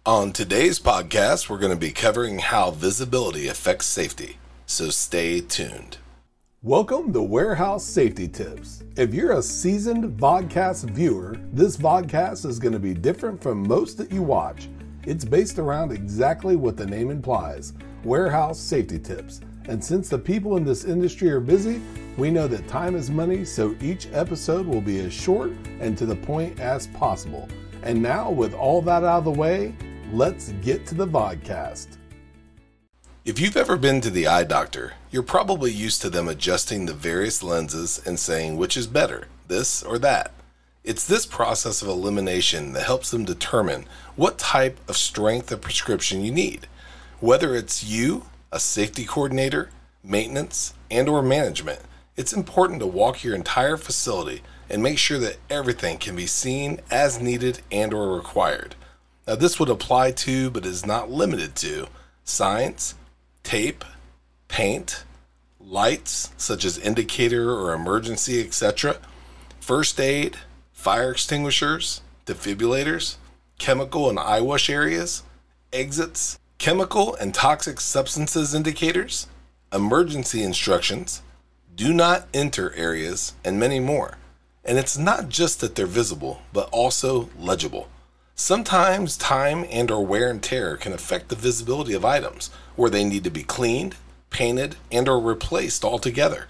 On today's podcast, we're going to be covering how visibility affects safety, so stay tuned. Welcome to Warehouse Safety Tips. If you're a seasoned vodcast viewer, this vodcast is going to be different from most that you watch. It's based around exactly what the name implies, warehouse safety tips. And since the people in this industry are busy, we know that time is money, so each episode will be as short and to the point as possible. And now, with all that out of the way, let's get to the vodcast. If you've ever been to the eye doctor, you're probably used to them adjusting the various lenses and saying which is better, this or that. It's this process of elimination that helps them determine what type of strength of prescription you need. Whether it's you, a safety coordinator, maintenance, and/or management, it's important to walk your entire facility and make sure that everything can be seen as needed and/or required. Now, this would apply to, but is not limited to, signs, tape, paint, lights such as indicator or emergency, etc., first aid, fire extinguishers, defibrillators, chemical and eye wash areas, exits, chemical and toxic substances indicators, emergency instructions, do not enter areas, and many more. And it's not just that they're visible, but also legible. Sometimes time and/or wear and tear can affect the visibility of items, where they need to be cleaned, painted, and/or replaced altogether.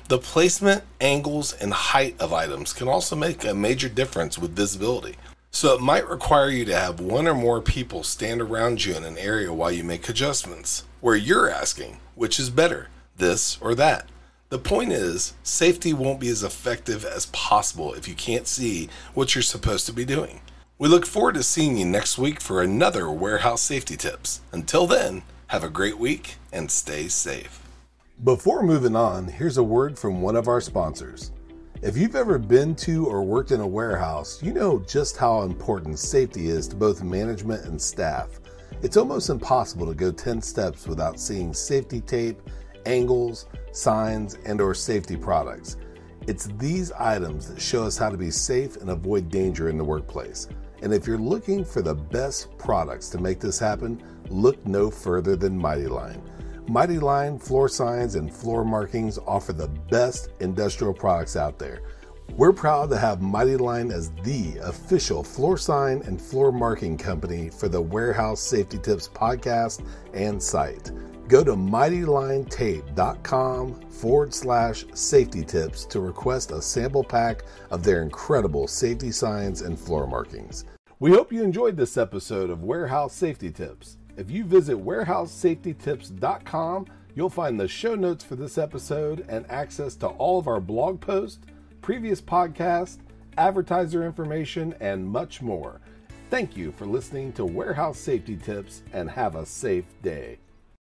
The placement, angles, and height of items can also make a major difference with visibility. So it might require you to have one or more people stand around you in an area while you make adjustments, where you're asking, which is better, this or that? The point is, safety won't be as effective as possible if you can't see what you're supposed to be doing. We look forward to seeing you next week for another Warehouse Safety Tips. Until then, have a great week and stay safe. Before moving on, here's a word from one of our sponsors. If you've ever been to or worked in a warehouse, you know just how important safety is to both management and staff. It's almost impossible to go 10 steps without seeing safety tape, angles, signs, and/or safety products. It's these items that show us how to be safe and avoid danger in the workplace. And if you're looking for the best products to make this happen, look no further than Mighty Line. Mighty Line floor signs and floor markings offer the best industrial products out there. We're proud to have Mighty Line as the official floor sign and floor marking company for the Warehouse Safety Tips podcast and site. Go to mightylinetape.com/safety tips to request a sample pack of their incredible safety signs and floor markings. We hope you enjoyed this episode of Warehouse Safety Tips. If you visit warehousesafetytips.com, you'll find the show notes for this episode and access to all of our blog posts, previous podcasts, advertiser information, and much more. Thank you for listening to Warehouse Safety Tips and have a safe day.